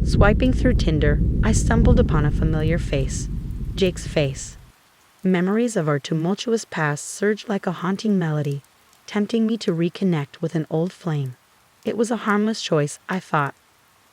Swiping through Tinder, I stumbled upon a familiar face. Jake's face. Memories of our tumultuous past surged like a haunting melody, tempting me to reconnect with an old flame. It was a harmless choice, I thought.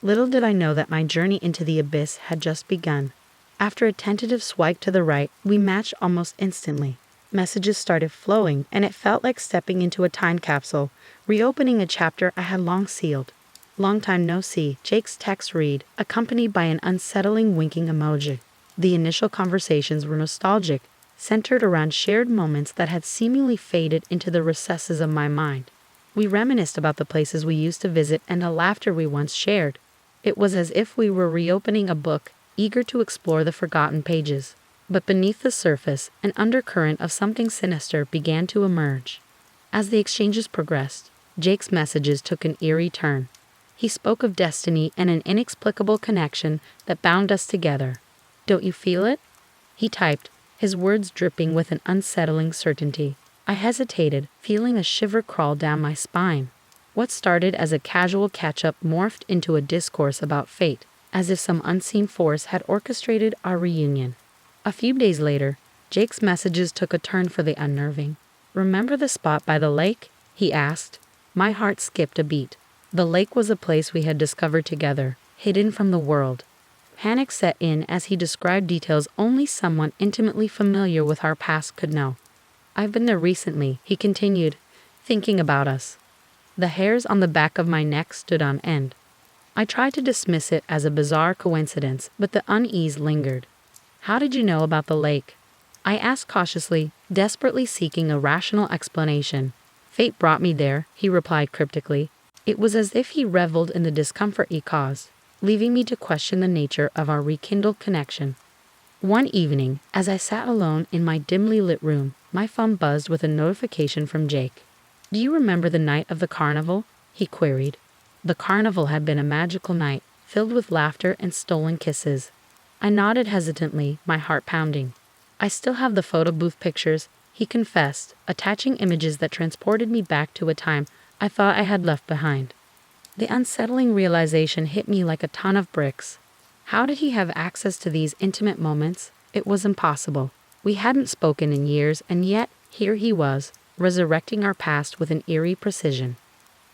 Little did I know that my journey into the abyss had just begun. After a tentative swipe to the right, we matched almost instantly. Messages started flowing, and it felt like stepping into a time capsule, reopening a chapter I had long sealed. Long time no see, Jake's text read, accompanied by an unsettling winking emoji. The initial conversations were nostalgic, centered around shared moments that had seemingly faded into the recesses of my mind. We reminisced about the places we used to visit and the laughter we once shared. It was as if we were reopening a book, eager to explore the forgotten pages. But beneath the surface, an undercurrent of something sinister began to emerge. As the exchanges progressed, Jake's messages took an eerie turn. He spoke of destiny and an inexplicable connection that bound us together. "Don't you feel it?" he typed, his words dripping with an unsettling certainty. I hesitated, feeling a shiver crawl down my spine. What started as a casual catch-up morphed into a discourse about fate, as if some unseen force had orchestrated our reunion. A few days later, Jake's messages took a turn for the unnerving. "Remember the spot by the lake?" he asked. My heart skipped a beat. The lake was a place we had discovered together, hidden from the world. Panic set in as he described details only someone intimately familiar with our past could know. "I've been there recently," he continued, thinking about us. The hairs on the back of my neck stood on end. I tried to dismiss it as a bizarre coincidence, but the unease lingered. "How did you know about the lake?" I asked cautiously, desperately seeking a rational explanation. "Fate brought me there," he replied cryptically. It was as if he reveled in the discomfort he caused, leaving me to question the nature of our rekindled connection. One evening, as I sat alone in my dimly lit room, my phone buzzed with a notification from Jake. "Do you remember the night of the carnival?" he queried. The carnival had been a magical night, filled with laughter and stolen kisses. I nodded hesitantly, my heart pounding. "I still have the photo booth pictures," he confessed, attaching images that transported me back to a time I thought I had left behind. The unsettling realization hit me like a ton of bricks. How did he have access to these intimate moments? It was impossible. We hadn't spoken in years, and yet here he was, resurrecting our past with an eerie precision.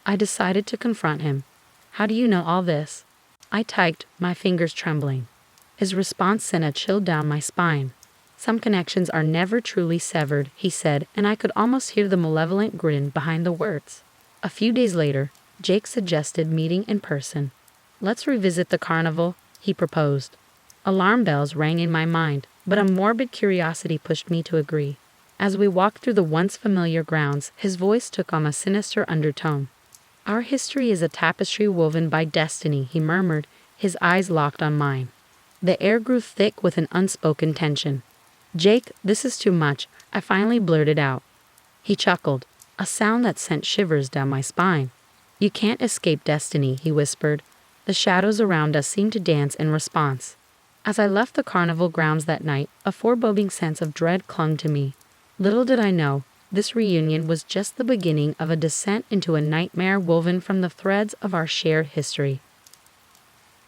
I decided to confront him. "How do you know all this?" I typed, my fingers trembling. His response sent a chill down my spine. "Some connections are never truly severed," he said, and I could almost hear the malevolent grin behind the words. A few days later, Jake suggested meeting in person. "Let's revisit the carnival," he proposed. Alarm bells rang in my mind, but a morbid curiosity pushed me to agree. As we walked through the once familiar grounds, his voice took on a sinister undertone. "Our history is a tapestry woven by destiny," he murmured, his eyes locked on mine. The air grew thick with an unspoken tension. "Jake, this is too much," I finally blurted out. He chuckled, a sound that sent shivers down my spine. "You can't escape destiny," he whispered. The shadows around us seemed to dance in response. As I left the carnival grounds that night, a foreboding sense of dread clung to me. Little did I know, this reunion was just the beginning of a descent into a nightmare woven from the threads of our shared history.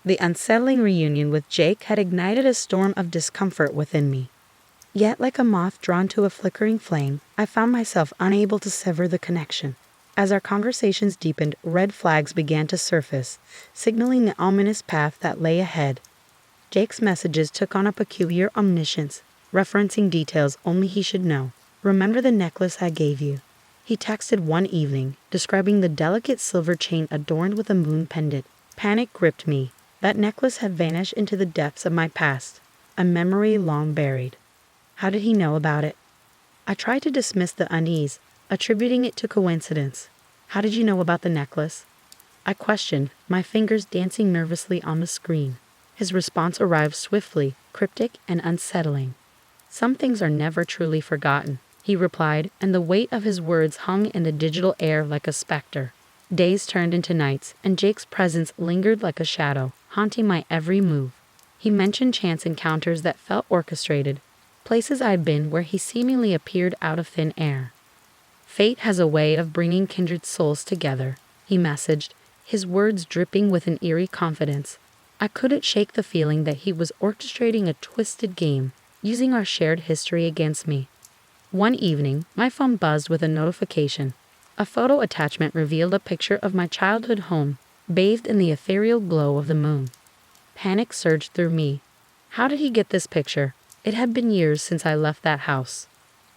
The unsettling reunion with Jake had ignited a storm of discomfort within me. Yet, like a moth drawn to a flickering flame, I found myself unable to sever the connection. As our conversations deepened, red flags began to surface, signaling the ominous path that lay ahead. Jake's messages took on a peculiar omniscience, referencing details only he should know. "Remember the necklace I gave you?" he texted one evening, describing the delicate silver chain adorned with a moon pendant. Panic gripped me. That necklace had vanished into the depths of my past, a memory long buried. How did he know about it? I tried to dismiss the unease, attributing it to coincidence. "How did you know about the necklace?" I questioned, my fingers dancing nervously on the screen. His response arrived swiftly, cryptic and unsettling. "Some things are never truly forgotten," he replied, and the weight of his words hung in the digital air like a specter. Days turned into nights, and Jake's presence lingered like a shadow, haunting my every move. He mentioned chance encounters that felt orchestrated, places I'd been where he seemingly appeared out of thin air. "Fate has a way of bringing kindred souls together," he messaged, his words dripping with an eerie confidence. I couldn't shake the feeling that he was orchestrating a twisted game, using our shared history against me. One evening, my phone buzzed with a notification. A photo attachment revealed a picture of my childhood home, bathed in the ethereal glow of the moon. Panic surged through me. How did he get this picture? It had been years since I left that house.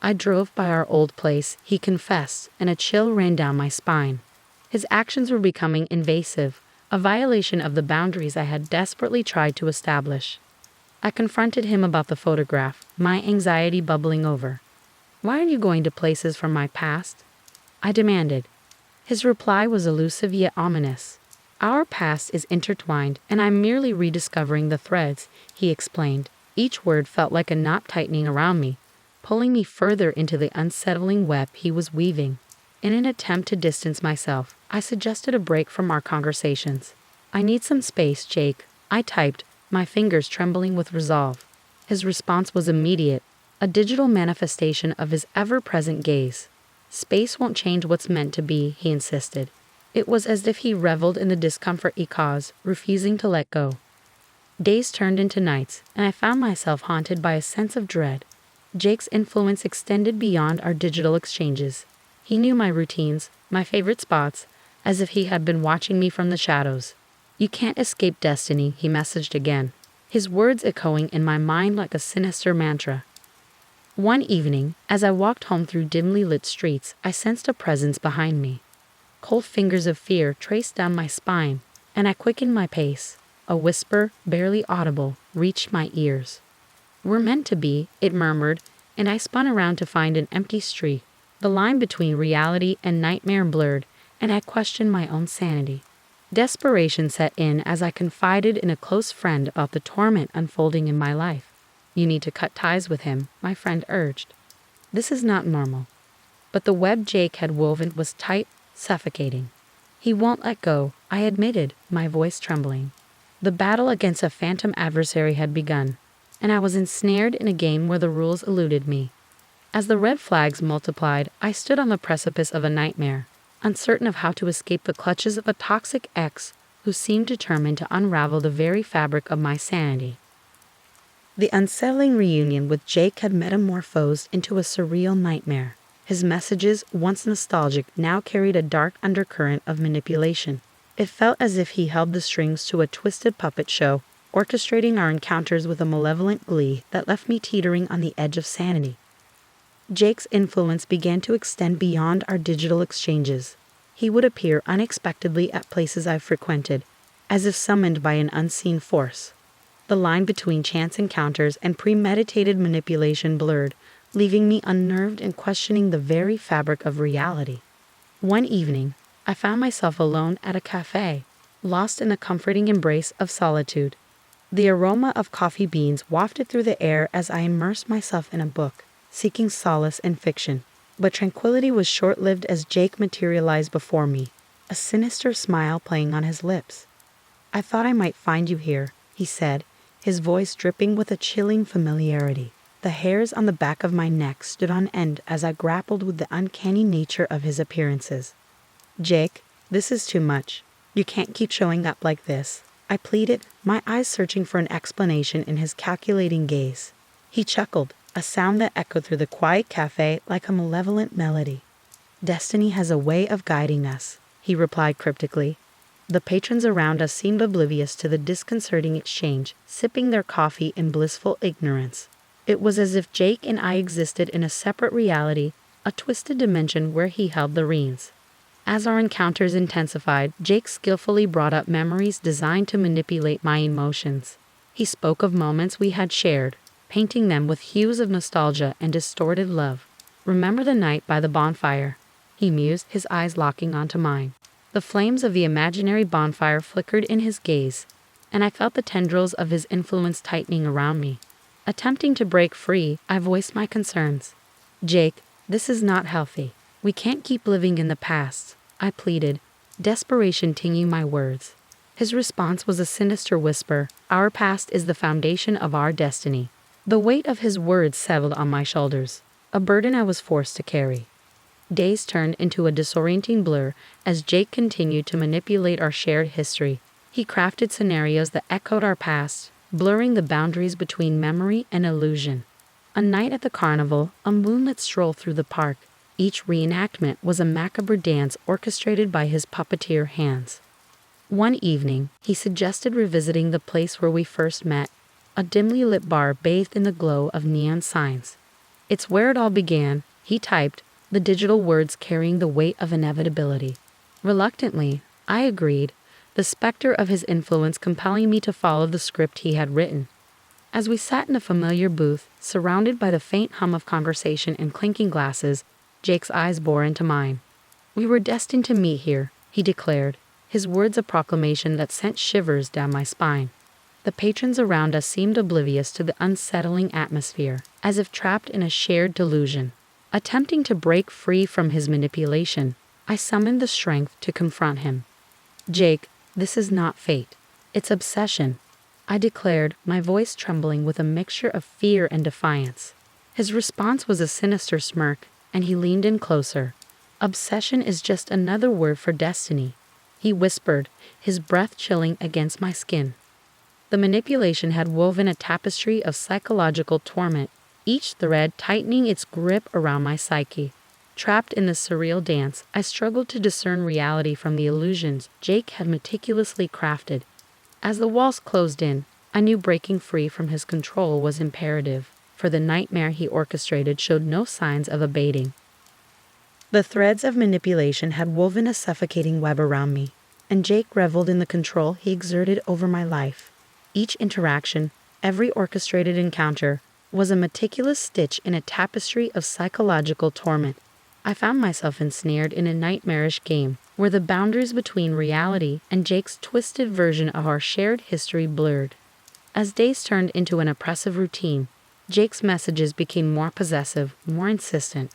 I drove by our old place, he confessed, and a chill ran down my spine. His actions were becoming invasive, a violation of the boundaries I had desperately tried to establish. I confronted him about the photograph, my anxiety bubbling over. "Why are you going to places from my past?" I demanded. His reply was elusive yet ominous. "Our past is intertwined, and I'm merely rediscovering the threads," he explained. Each word felt like a knot tightening around me, pulling me further into the unsettling web he was weaving. In an attempt to distance myself, I suggested a break from our conversations. "I need some space, Jake," I typed, my fingers trembling with resolve. His response was immediate, a digital manifestation of his ever-present gaze. "Space won't change what's meant to be," he insisted. It was as if he reveled in the discomfort he caused, refusing to let go. Days turned into nights, and I found myself haunted by a sense of dread. Jake's influence extended beyond our digital exchanges. He knew my routines, my favorite spots, as if he had been watching me from the shadows. "You can't escape destiny," he messaged again, his words echoing in my mind like a sinister mantra. One evening, as I walked home through dimly lit streets, I sensed a presence behind me. Cold fingers of fear traced down my spine, and I quickened my pace. A whisper, barely audible, reached my ears. "We're meant to be," it murmured, and I spun around to find an empty street. The line between reality and nightmare blurred, and I questioned my own sanity. Desperation set in as I confided in a close friend about the torment unfolding in my life. "You need to cut ties with him," my friend urged. "This is not normal." But the web Jake had woven was tight, suffocating. "He won't let go," I admitted, my voice trembling. The battle against a phantom adversary had begun, and I was ensnared in a game where the rules eluded me. As the red flags multiplied, I stood on the precipice of a nightmare, uncertain of how to escape the clutches of a toxic ex who seemed determined to unravel the very fabric of my sanity. The unsettling reunion with Jake had metamorphosed into a surreal nightmare. His messages, once nostalgic, now carried a dark undercurrent of manipulation. It felt as if he held the strings to a twisted puppet show, orchestrating our encounters with a malevolent glee that left me teetering on the edge of sanity. Jake's influence began to extend beyond our digital exchanges. He would appear unexpectedly at places I frequented, as if summoned by an unseen force. The line between chance encounters and premeditated manipulation blurred, leaving me unnerved and questioning the very fabric of reality. One evening, I found myself alone at a cafe, lost in the comforting embrace of solitude. The aroma of coffee beans wafted through the air as I immersed myself in a book, seeking solace in fiction. But tranquility was short-lived as Jake materialized before me, a sinister smile playing on his lips. "I thought I might find you here," he said, his voice dripping with a chilling familiarity. The hairs on the back of my neck stood on end as I grappled with the uncanny nature of his appearances. "Jake, this is too much. You can't keep showing up like this," I pleaded, my eyes searching for an explanation in his calculating gaze. He chuckled, a sound that echoed through the quiet cafe like a malevolent melody. "Destiny has a way of guiding us," he replied cryptically. The patrons around us seemed oblivious to the disconcerting exchange, sipping their coffee in blissful ignorance. It was as if Jake and I existed in a separate reality, a twisted dimension where he held the reins. As our encounters intensified, Jake skillfully brought up memories designed to manipulate my emotions. He spoke of moments we had shared, painting them with hues of nostalgia and distorted love. "Remember the night by the bonfire?" he mused, his eyes locking onto mine. The flames of the imaginary bonfire flickered in his gaze, and I felt the tendrils of his influence tightening around me. Attempting to break free, I voiced my concerns. "Jake, this is not healthy. We can't keep living in the past," I pleaded, desperation tinging my words. His response was a sinister whisper, "Our past is the foundation of our destiny." The weight of his words settled on my shoulders, a burden I was forced to carry. Days turned into a disorienting blur as Jake continued to manipulate our shared history. He crafted scenarios that echoed our past, blurring the boundaries between memory and illusion. A night at the carnival, a moonlit stroll through the park. Each reenactment was a macabre dance orchestrated by his puppeteer hands. One evening, he suggested revisiting the place where we first met, a dimly lit bar bathed in the glow of neon signs. "It's where it all began," he typed, the digital words carrying the weight of inevitability. Reluctantly, I agreed, the specter of his influence compelling me to follow the script he had written. As we sat in a familiar booth, surrounded by the faint hum of conversation and clinking glasses, Jake's eyes bore into mine. "We were destined to meet here," he declared, his words a proclamation that sent shivers down my spine. The patrons around us seemed oblivious to the unsettling atmosphere, as if trapped in a shared delusion. Attempting to break free from his manipulation, I summoned the strength to confront him. "Jake, this is not fate. It's obsession," I declared, my voice trembling with a mixture of fear and defiance. His response was a sinister smirk, and he leaned in closer. "Obsession is just another word for destiny," he whispered, his breath chilling against my skin. The manipulation had woven a tapestry of psychological torment, each thread tightening its grip around my psyche. Trapped in the surreal dance, I struggled to discern reality from the illusions Jake had meticulously crafted. As the walls closed in, I knew breaking free from his control was imperative, for the nightmare he orchestrated showed no signs of abating. The threads of manipulation had woven a suffocating web around me, and Jake reveled in the control he exerted over my life. Each interaction, every orchestrated encounter, was a meticulous stitch in a tapestry of psychological torment. I found myself ensnared in a nightmarish game, where the boundaries between reality and Jake's twisted version of our shared history blurred. As days turned into an oppressive routine, Jake's messages became more possessive, more insistent.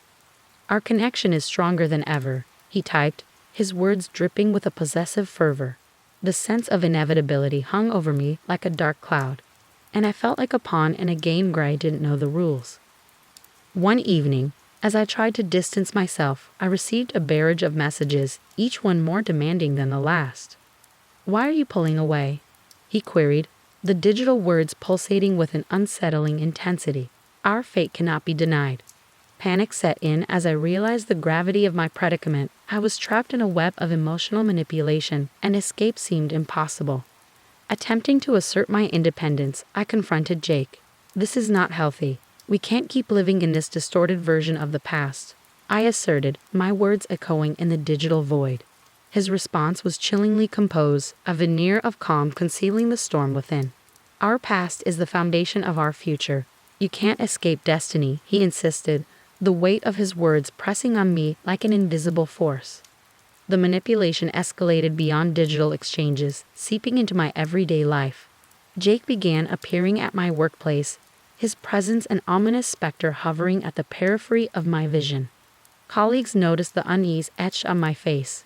"Our connection is stronger than ever," he typed, his words dripping with a possessive fervor. The sense of inevitability hung over me like a dark cloud, and I felt like a pawn in a game where I didn't know the rules. One evening, as I tried to distance myself, I received a barrage of messages, each one more demanding than the last. "Why are you pulling away?" he queried, the digital words pulsating with an unsettling intensity. "Our fate cannot be denied." Panic set in as I realized the gravity of my predicament. I was trapped in a web of emotional manipulation, and escape seemed impossible. Attempting to assert my independence, I confronted Jake. "This is not healthy. We can't keep living in this distorted version of the past," I asserted, my words echoing in the digital void. His response was chillingly composed, a veneer of calm concealing the storm within. "Our past is the foundation of our future. You can't escape destiny," he insisted, the weight of his words pressing on me like an invisible force. The manipulation escalated beyond digital exchanges, seeping into my everyday life. Jake began appearing at my workplace, his presence an ominous specter hovering at the periphery of my vision. Colleagues noticed the unease etched on my face,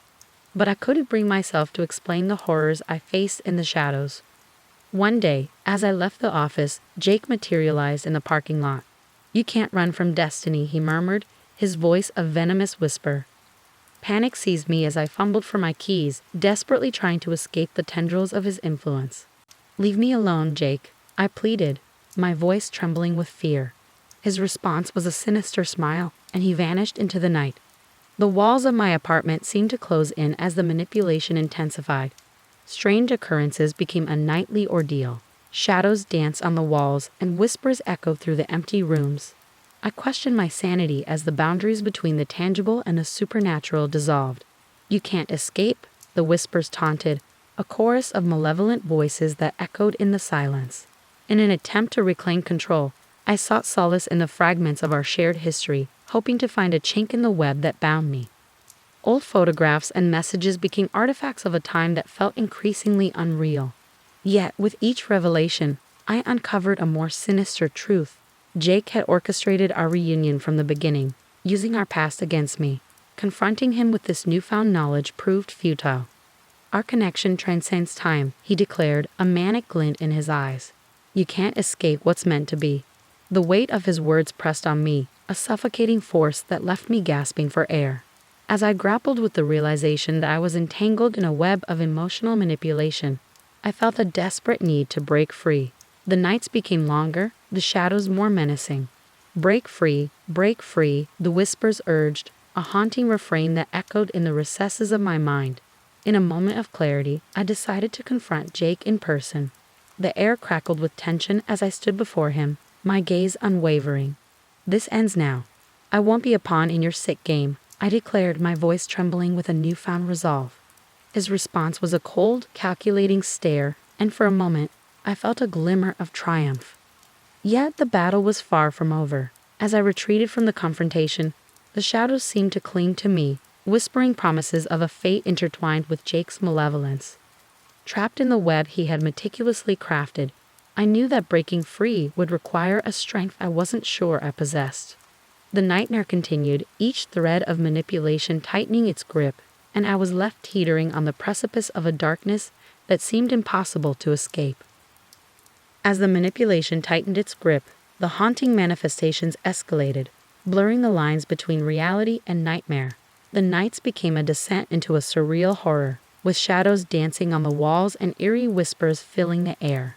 but I couldn't bring myself to explain the horrors I faced in the shadows. One day, as I left the office, Jake materialized in the parking lot. "You can't run from destiny," he murmured, his voice a venomous whisper. Panic seized me as I fumbled for my keys, desperately trying to escape the tendrils of his influence. "Leave me alone, Jake," I pleaded, my voice trembling with fear. His response was a sinister smile, and he vanished into the night. The walls of my apartment seemed to close in as the manipulation intensified. Strange occurrences became a nightly ordeal. Shadows danced on the walls, and whispers echoed through the empty rooms. I questioned my sanity as the boundaries between the tangible and the supernatural dissolved. "You can't escape," the whispers taunted, a chorus of malevolent voices that echoed in the silence. In an attempt to reclaim control, I sought solace in the fragments of our shared history, hoping to find a chink in the web that bound me. Old photographs and messages became artifacts of a time that felt increasingly unreal. Yet, with each revelation, I uncovered a more sinister truth. Jake had orchestrated our reunion from the beginning, using our past against me. Confronting him with this newfound knowledge proved futile. "Our connection transcends time," he declared, a manic glint in his eyes. "You can't escape what's meant to be." The weight of his words pressed on me, a suffocating force that left me gasping for air. As I grappled with the realization that I was entangled in a web of emotional manipulation, I felt a desperate need to break free. The nights became longer, the shadows more menacing. Break free, the whispers urged, a haunting refrain that echoed in the recesses of my mind. In a moment of clarity, I decided to confront Jake in person. The air crackled with tension as I stood before him, my gaze unwavering. "This ends now. I won't be a pawn in your sick game," I declared, my voice trembling with a newfound resolve. His response was a cold, calculating stare, and for a moment, I felt a glimmer of triumph. Yet the battle was far from over. As I retreated from the confrontation, the shadows seemed to cling to me, whispering promises of a fate intertwined with Jake's malevolence. Trapped in the web he had meticulously crafted, I knew that breaking free would require a strength I wasn't sure I possessed. The nightmare continued, each thread of manipulation tightening its grip, and I was left teetering on the precipice of a darkness that seemed impossible to escape. As the manipulation tightened its grip, the haunting manifestations escalated, blurring the lines between reality and nightmare. The nights became a descent into a surreal horror, with shadows dancing on the walls and eerie whispers filling the air.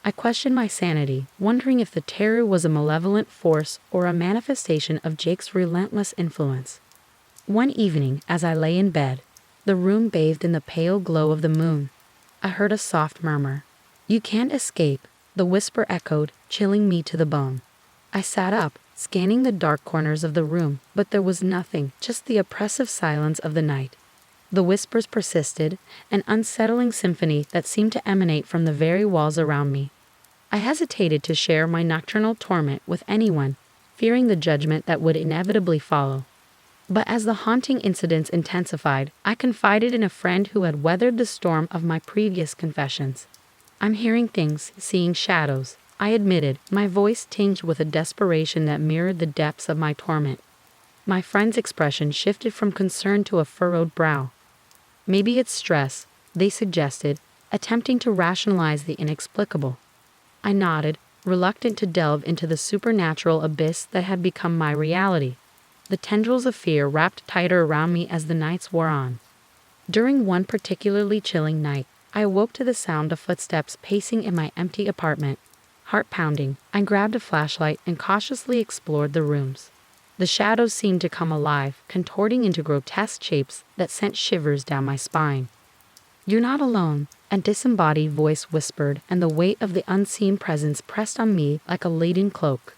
I questioned my sanity, wondering if the terror was a malevolent force or a manifestation of Jake's relentless influence. One evening, as I lay in bed, the room bathed in the pale glow of the moon, I heard a soft murmur. "You can't escape," the whisper echoed, chilling me to the bone. I sat up, scanning the dark corners of the room, but there was nothing, just the oppressive silence of the night. The whispers persisted, an unsettling symphony that seemed to emanate from the very walls around me. I hesitated to share my nocturnal torment with anyone, fearing the judgment that would inevitably follow. But as the haunting incidents intensified, I confided in a friend who had weathered the storm of my previous confessions. "I'm hearing things, seeing shadows," I admitted, my voice tinged with a desperation that mirrored the depths of my torment. My friend's expression shifted from concern to a furrowed brow. "Maybe it's stress," they suggested, attempting to rationalize the inexplicable. I nodded, reluctant to delve into the supernatural abyss that had become my reality. The tendrils of fear wrapped tighter around me as the nights wore on. During one particularly chilling night, I awoke to the sound of footsteps pacing in my empty apartment. Heart pounding, I grabbed a flashlight and cautiously explored the rooms. The shadows seemed to come alive, contorting into grotesque shapes that sent shivers down my spine. "You're not alone," a disembodied voice whispered, and the weight of the unseen presence pressed on me like a laden cloak.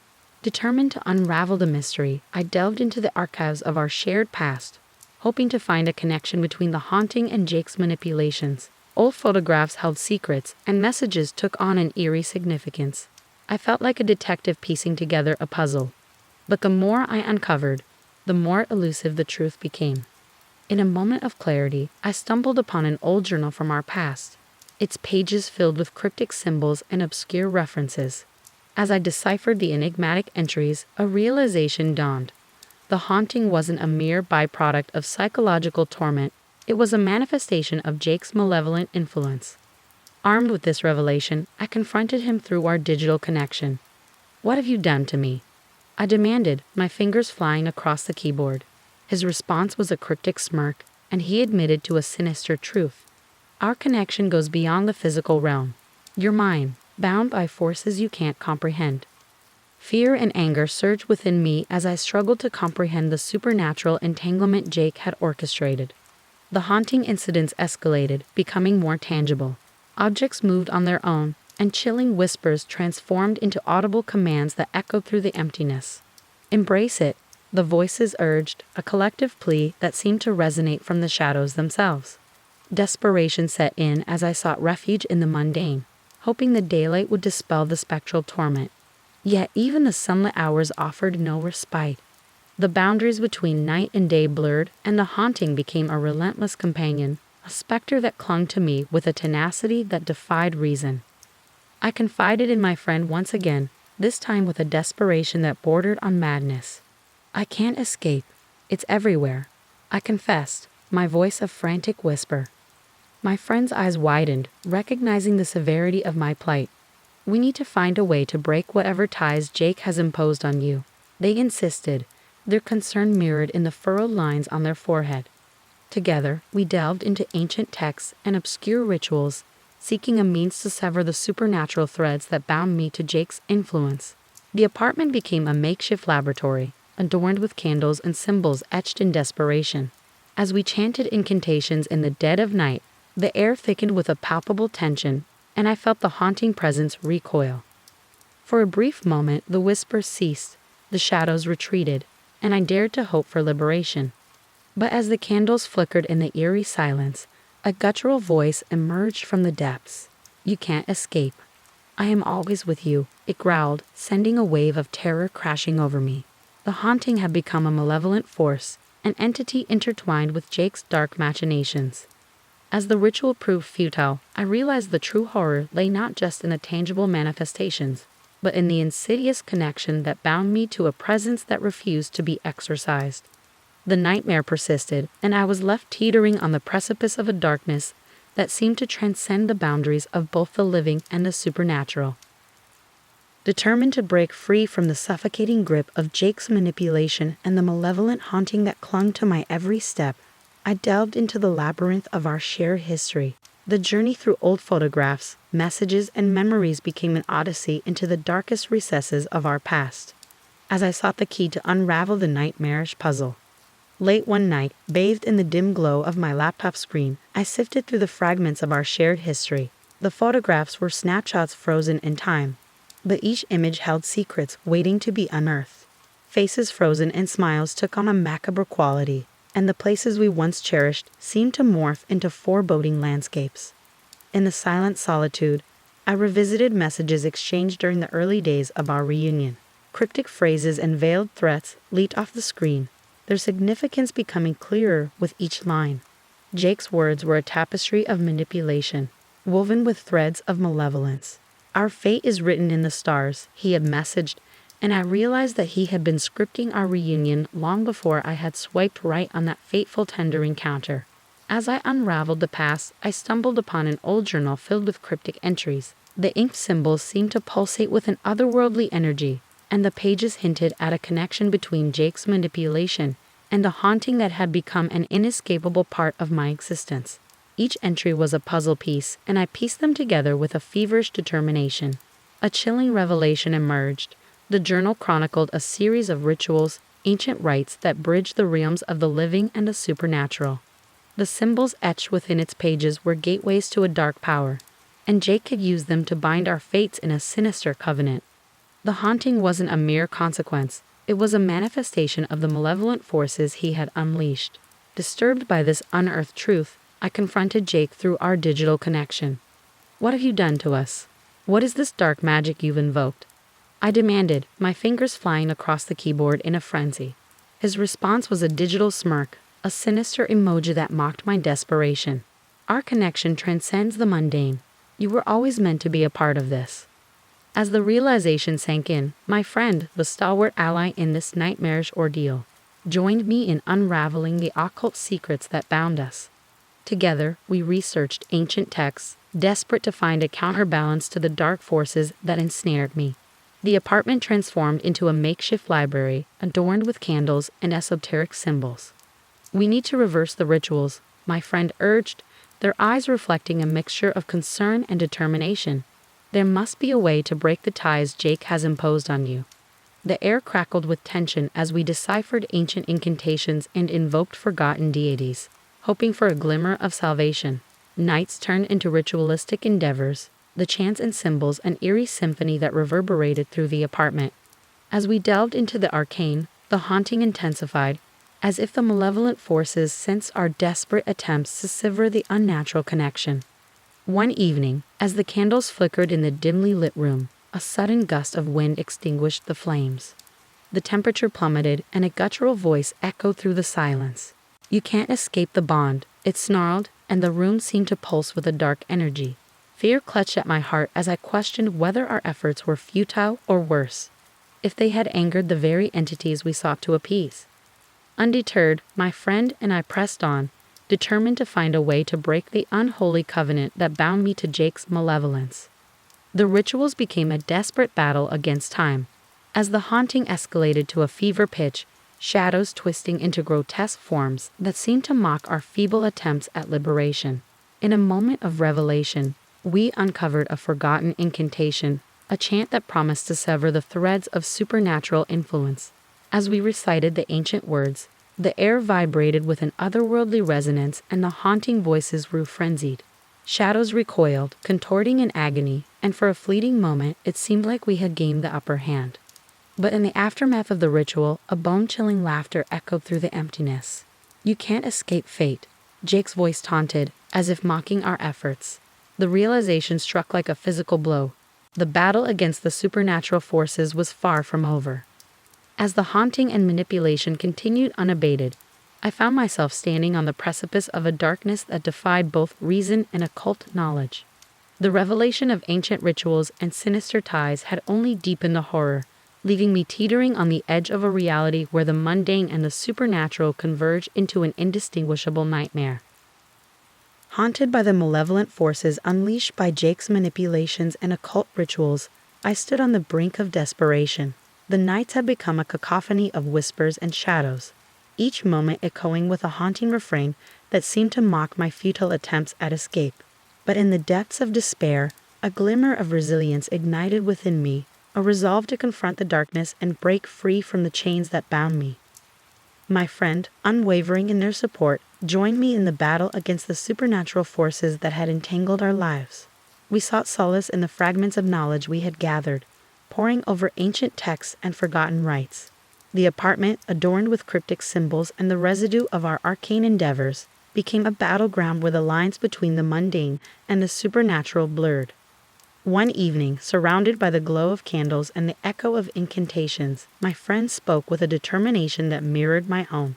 Determined to unravel the mystery, I delved into the archives of our shared past, hoping to find a connection between the haunting and Jake's manipulations. Old photographs held secrets, and messages took on an eerie significance. I felt like a detective piecing together a puzzle. But the more I uncovered, the more elusive the truth became. In a moment of clarity, I stumbled upon an old journal from our past, its pages filled with cryptic symbols and obscure references. As I deciphered the enigmatic entries, a realization dawned. The haunting wasn't a mere byproduct of psychological torment, it was a manifestation of Jake's malevolent influence. Armed with this revelation, I confronted him through our digital connection. "What have you done to me?" I demanded, my fingers flying across the keyboard. His response was a cryptic smirk, and he admitted to a sinister truth. "Our connection goes beyond the physical realm. You're mine, bound by forces you can't comprehend." Fear and anger surged within me as I struggled to comprehend the supernatural entanglement Jake had orchestrated. The haunting incidents escalated, becoming more tangible. Objects moved on their own, and chilling whispers transformed into audible commands that echoed through the emptiness. "Embrace it," the voices urged, a collective plea that seemed to resonate from the shadows themselves. Desperation set in as I sought refuge in the mundane, hoping the daylight would dispel the spectral torment. Yet even the sunlit hours offered no respite. The boundaries between night and day blurred, and the haunting became a relentless companion, a specter that clung to me with a tenacity that defied reason. I confided in my friend once again, this time with a desperation that bordered on madness. "I can't escape. It's everywhere," I confessed, my voice a frantic whisper. My friend's eyes widened, recognizing the severity of my plight. "We need to find a way to break whatever ties Jake has imposed on you," they insisted, their concern mirrored in the furrowed lines on their forehead. Together, we delved into ancient texts and obscure rituals, seeking a means to sever the supernatural threads that bound me to Jake's influence. The apartment became a makeshift laboratory, adorned with candles and symbols etched in desperation. As we chanted incantations in the dead of night, the air thickened with a palpable tension, and I felt the haunting presence recoil. For a brief moment, the whispers ceased, the shadows retreated, and I dared to hope for liberation. But as the candles flickered in the eerie silence, a guttural voice emerged from the depths. "You can't escape. I am always with you," it growled, sending a wave of terror crashing over me. The haunting had become a malevolent force, an entity intertwined with Jake's dark machinations. As the ritual proved futile, I realized the true horror lay not just in the tangible manifestations, but in the insidious connection that bound me to a presence that refused to be exorcised. The nightmare persisted, and I was left teetering on the precipice of a darkness that seemed to transcend the boundaries of both the living and the supernatural. Determined to break free from the suffocating grip of Jake's manipulation and the malevolent haunting that clung to my every step, I delved into the labyrinth of our shared history. The journey through old photographs, messages, and memories became an odyssey into the darkest recesses of our past, as I sought the key to unravel the nightmarish puzzle. Late one night, bathed in the dim glow of my laptop screen, I sifted through the fragments of our shared history. The photographs were snapshots frozen in time, but each image held secrets waiting to be unearthed. Faces frozen and smiles took on a macabre quality, and the places we once cherished seemed to morph into foreboding landscapes. In the silent solitude, I revisited messages exchanged during the early days of our reunion. Cryptic phrases and veiled threats leaped off the screen, their significance becoming clearer with each line. Jake's words were a tapestry of manipulation, woven with threads of malevolence. "Our fate is written in the stars," he had messaged, and I realized that he had been scripting our reunion long before I had swiped right on that fateful Tinder encounter. As I unraveled the past, I stumbled upon an old journal filled with cryptic entries. The ink symbols seemed to pulsate with an otherworldly energy, and the pages hinted at a connection between Jake's manipulation and the haunting that had become an inescapable part of my existence. Each entry was a puzzle piece, and I pieced them together with a feverish determination. A chilling revelation emerged. The journal chronicled a series of rituals, ancient rites that bridged the realms of the living and the supernatural. The symbols etched within its pages were gateways to a dark power, and Jake had used them to bind our fates in a sinister covenant. The haunting wasn't a mere consequence, it was a manifestation of the malevolent forces he had unleashed. Disturbed by this unearthed truth, I confronted Jake through our digital connection. "What have you done to us? What is this dark magic you've invoked?" I demanded, my fingers flying across the keyboard in a frenzy. His response was a digital smirk, a sinister emoji that mocked my desperation. "Our connection transcends the mundane. You were always meant to be a part of this." As the realization sank in, my friend, the stalwart ally in this nightmarish ordeal, joined me in unraveling the occult secrets that bound us. Together, we researched ancient texts, desperate to find a counterbalance to the dark forces that ensnared me. The apartment transformed into a makeshift library, adorned with candles and esoteric symbols. "We need to reverse the rituals," my friend urged, their eyes reflecting a mixture of concern and determination. "There must be a way to break the ties Jake has imposed on you." The air crackled with tension as we deciphered ancient incantations and invoked forgotten deities, hoping for a glimmer of salvation. Nights turned into ritualistic endeavors, the chants and symbols an eerie symphony that reverberated through the apartment. As we delved into the arcane, the haunting intensified, as if the malevolent forces sensed our desperate attempts to sever the unnatural connection. One evening, as the candles flickered in the dimly lit room, a sudden gust of wind extinguished the flames. The temperature plummeted, and a guttural voice echoed through the silence. "You can't escape the bond," it snarled, and the room seemed to pulse with a dark energy. Fear clutched at my heart as I questioned whether our efforts were futile or worse, if they had angered the very entities we sought to appease. Undeterred, my friend and I pressed on, determined to find a way to break the unholy covenant that bound me to Jake's malevolence. The rituals became a desperate battle against time. As the haunting escalated to a fever pitch, shadows twisting into grotesque forms that seemed to mock our feeble attempts at liberation. In a moment of revelation, we uncovered a forgotten incantation, a chant that promised to sever the threads of supernatural influence. As we recited the ancient words, the air vibrated with an otherworldly resonance and the haunting voices grew frenzied. Shadows recoiled, contorting in agony, and for a fleeting moment it seemed like we had gained the upper hand. But in the aftermath of the ritual, a bone-chilling laughter echoed through the emptiness. "You can't escape fate," Jake's voice taunted, as if mocking our efforts. The realization struck like a physical blow. The battle against the supernatural forces was far from over. As the haunting and manipulation continued unabated, I found myself standing on the precipice of a darkness that defied both reason and occult knowledge. The revelation of ancient rituals and sinister ties had only deepened the horror, leaving me teetering on the edge of a reality where the mundane and the supernatural converge into an indistinguishable nightmare. Haunted by the malevolent forces unleashed by Jake's manipulations and occult rituals, I stood on the brink of desperation. The nights had become a cacophony of whispers and shadows, each moment echoing with a haunting refrain that seemed to mock my futile attempts at escape. But in the depths of despair, a glimmer of resilience ignited within me, a resolve to confront the darkness and break free from the chains that bound me. My friend, unwavering in their support, joined me in the battle against the supernatural forces that had entangled our lives. We sought solace in the fragments of knowledge we had gathered, poring over ancient texts and forgotten rites. The apartment, adorned with cryptic symbols and the residue of our arcane endeavors, became a battleground where the lines between the mundane and the supernatural blurred. One evening, surrounded by the glow of candles and the echo of incantations, my friend spoke with a determination that mirrored my own.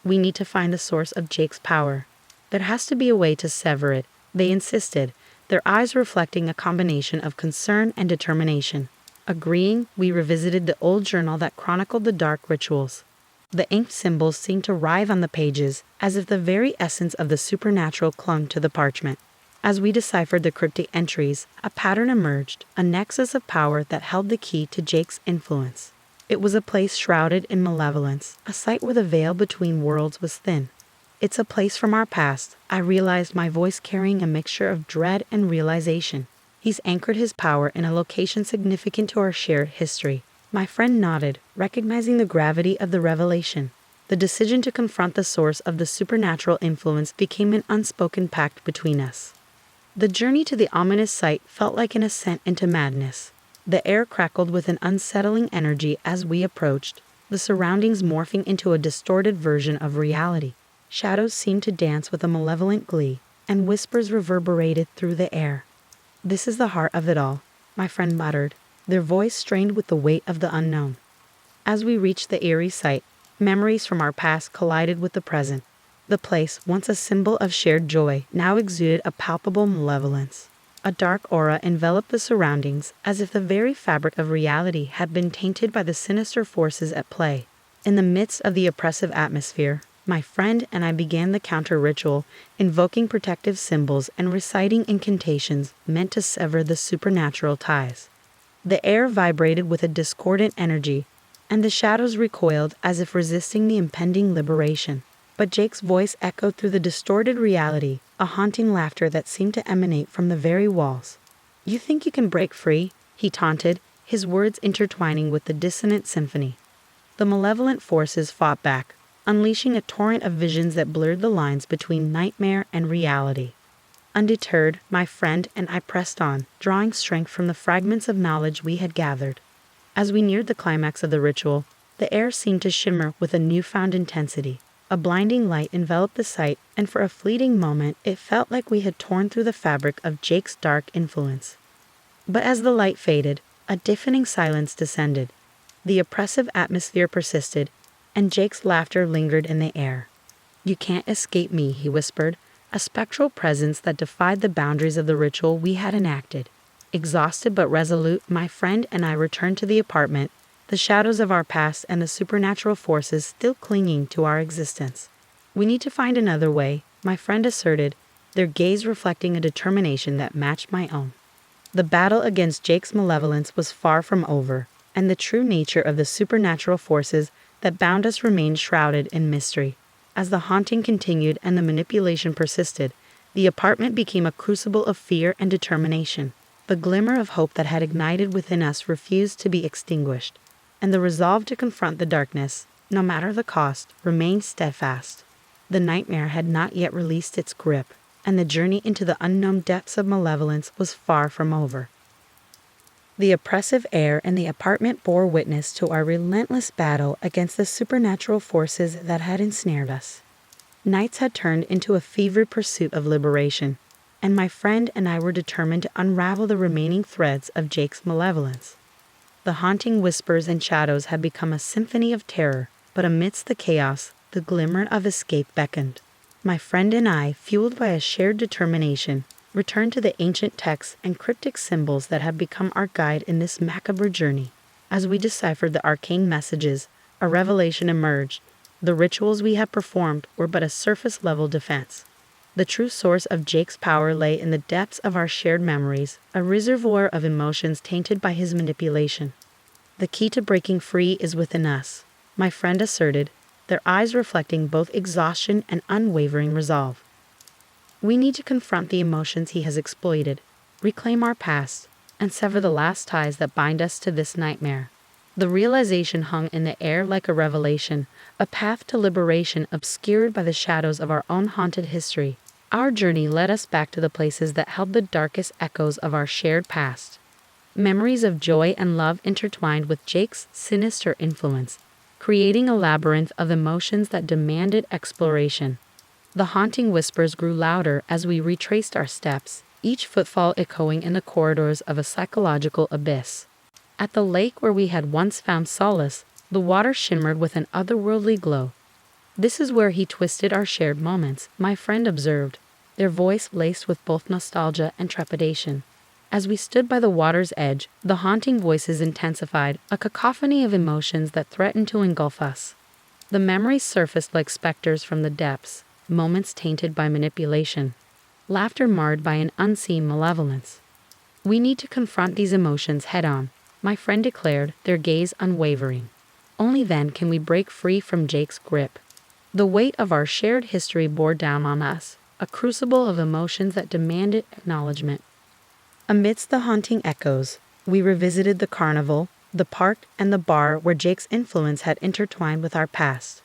"We need to find the source of Jake's power. There has to be a way to sever it," they insisted, their eyes reflecting a combination of concern and determination. Agreeing, we revisited the old journal that chronicled the dark rituals. The inked symbols seemed to writhe on the pages, as if the very essence of the supernatural clung to the parchment. As we deciphered the cryptic entries, a pattern emerged, a nexus of power that held the key to Jake's influence. It was a place shrouded in malevolence, a site where the veil between worlds was thin. "It's a place from our past," I realized, my voice carrying a mixture of dread and realization. "He's anchored his power in a location significant to our shared history." My friend nodded, recognizing the gravity of the revelation. The decision to confront the source of the supernatural influence became an unspoken pact between us. The journey to the ominous site felt like an ascent into madness. The air crackled with an unsettling energy as we approached, the surroundings morphing into a distorted version of reality. Shadows seemed to dance with a malevolent glee, and whispers reverberated through the air. "This is the heart of it all," my friend muttered, their voice strained with the weight of the unknown. As we reached the eerie site, memories from our past collided with the present. The place, once a symbol of shared joy, now exuded a palpable malevolence. A dark aura enveloped the surroundings, as if the very fabric of reality had been tainted by the sinister forces at play. In the midst of the oppressive atmosphere, my friend and I began the counter-ritual, invoking protective symbols and reciting incantations meant to sever the supernatural ties. The air vibrated with a discordant energy, and the shadows recoiled as if resisting the impending liberation. But Jake's voice echoed through the distorted reality, a haunting laughter that seemed to emanate from the very walls. "You think you can break free?" he taunted, his words intertwining with the dissonant symphony. The malevolent forces fought back, unleashing a torrent of visions that blurred the lines between nightmare and reality. Undeterred, my friend and I pressed on, drawing strength from the fragments of knowledge we had gathered. As we neared the climax of the ritual, the air seemed to shimmer with a newfound intensity. A blinding light enveloped the site, and for a fleeting moment it felt like we had torn through the fabric of Jake's dark influence. But as the light faded, a deafening silence descended. The oppressive atmosphere persisted, and Jake's laughter lingered in the air. "You can't escape me," he whispered, a spectral presence that defied the boundaries of the ritual we had enacted. Exhausted but resolute, my friend and I returned to the apartment, the shadows of our past and the supernatural forces still clinging to our existence. "We need to find another way," my friend asserted, their gaze reflecting a determination that matched my own. The battle against Jake's malevolence was far from over, and the true nature of the supernatural forces that bound us remained shrouded in mystery. As the haunting continued and the manipulation persisted, The apartment became a crucible of fear and determination. The glimmer of hope that had ignited within us refused to be extinguished, and the resolve to confront the darkness, no matter the cost, remained steadfast. The nightmare had not yet released its grip, and the journey into the unknown depths of malevolence was far from over. The oppressive air in the apartment bore witness to our relentless battle against the supernatural forces that had ensnared us. Nights had turned into a fevered pursuit of liberation, and my friend and I were determined to unravel the remaining threads of Jake's malevolence. The haunting whispers and shadows had become a symphony of terror, but amidst the chaos, the glimmer of escape beckoned. My friend and I, fueled by a shared determination, returned to the ancient texts and cryptic symbols that had become our guide in this macabre journey. As we deciphered the arcane messages, a revelation emerged. The rituals we had performed were but a surface-level defense. The true source of Jake's power lay in the depths of our shared memories, a reservoir of emotions tainted by his manipulation. The key to breaking free is within us, my friend asserted, their eyes reflecting both exhaustion and unwavering resolve. We need to confront the emotions he has exploited, reclaim our past, and sever the last ties that bind us to this nightmare. The realization hung in the air like a revelation, a path to liberation obscured by the shadows of our own haunted history. Our journey led us back to the places that held the darkest echoes of our shared past. Memories of joy and love intertwined with Jake's sinister influence, creating a labyrinth of emotions that demanded exploration. The haunting whispers grew louder as we retraced our steps, each footfall echoing in the corridors of a psychological abyss. At the lake where we had once found solace, the water shimmered with an otherworldly glow. "This is where he twisted our shared moments," my friend observed, their voice laced with both nostalgia and trepidation. As we stood by the water's edge, the haunting voices intensified, a cacophony of emotions that threatened to engulf us. The memories surfaced like specters from the depths, moments tainted by manipulation, laughter marred by an unseen malevolence. "We need to confront these emotions head-on," my friend declared, their gaze unwavering. "Only then can we break free from Jake's grip." The weight of our shared history bore down on us, a crucible of emotions that demanded acknowledgement. Amidst the haunting echoes, we revisited the carnival, the park, and the bar where Jake's influence had intertwined with our past.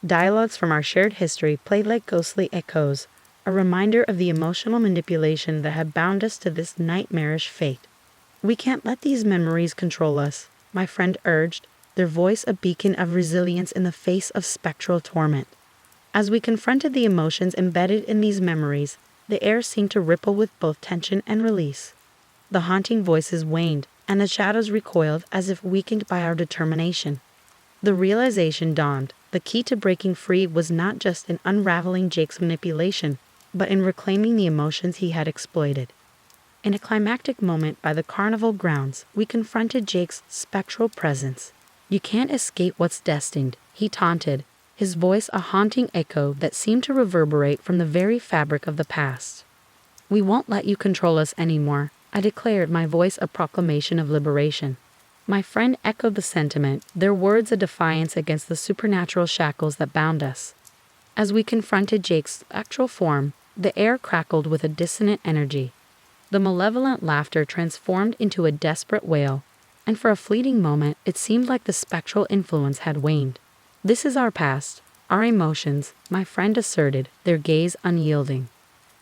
Dialogues from our shared history played like ghostly echoes, a reminder of the emotional manipulation that had bound us to this nightmarish fate. "We can't let these memories control us," my friend urged, their voice a beacon of resilience in the face of spectral torment. As we confronted the emotions embedded in these memories, the air seemed to ripple with both tension and release. The haunting voices waned, and the shadows recoiled as if weakened by our determination. The realization dawned: the key to breaking free was not just in unraveling Jake's manipulation, but in reclaiming the emotions he had exploited. In a climactic moment by the carnival grounds, we confronted Jake's spectral presence. "You can't escape what's destined," he taunted, his voice a haunting echo that seemed to reverberate from the very fabric of the past. "We won't let you control us anymore," I declared, my voice a proclamation of liberation. My friend echoed the sentiment, their words a defiance against the supernatural shackles that bound us. As we confronted Jake's spectral form, the air crackled with a dissonant energy. The malevolent laughter transformed into a desperate wail, and for a fleeting moment it seemed like the spectral influence had waned. "This is our past, our emotions," my friend asserted, their gaze unyielding.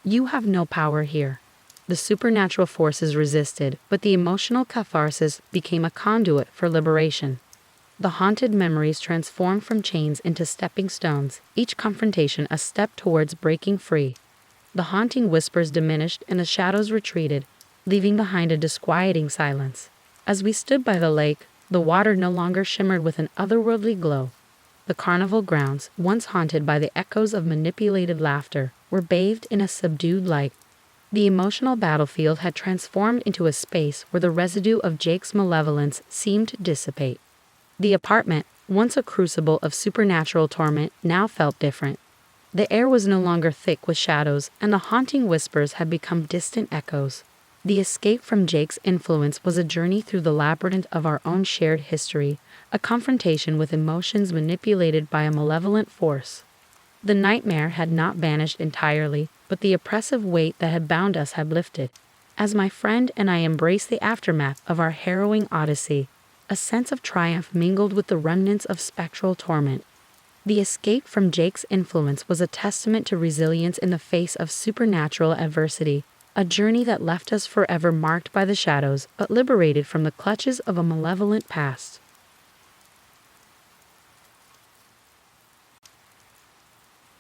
"You have no power here." The supernatural forces resisted, but the emotional catharsis became a conduit for liberation. The haunted memories transformed from chains into stepping stones, each confrontation a step towards breaking free. The haunting whispers diminished and the shadows retreated, leaving behind a disquieting silence. As we stood by the lake, the water no longer shimmered with an otherworldly glow. The carnival grounds, once haunted by the echoes of manipulated laughter, were bathed in a subdued light. The emotional battlefield had transformed into a space where the residue of Jake's malevolence seemed to dissipate. The apartment, once a crucible of supernatural torment, now felt different. The air was no longer thick with shadows, and the haunting whispers had become distant echoes. The escape from Jake's influence was a journey through the labyrinth of our own shared history, a confrontation with emotions manipulated by a malevolent force. The nightmare had not vanished entirely, but the oppressive weight that had bound us had lifted. As my friend and I embraced the aftermath of our harrowing odyssey, a sense of triumph mingled with the remnants of spectral torment. The escape from Jake's influence was a testament to resilience in the face of supernatural adversity, a journey that left us forever marked by the shadows but liberated from the clutches of a malevolent past.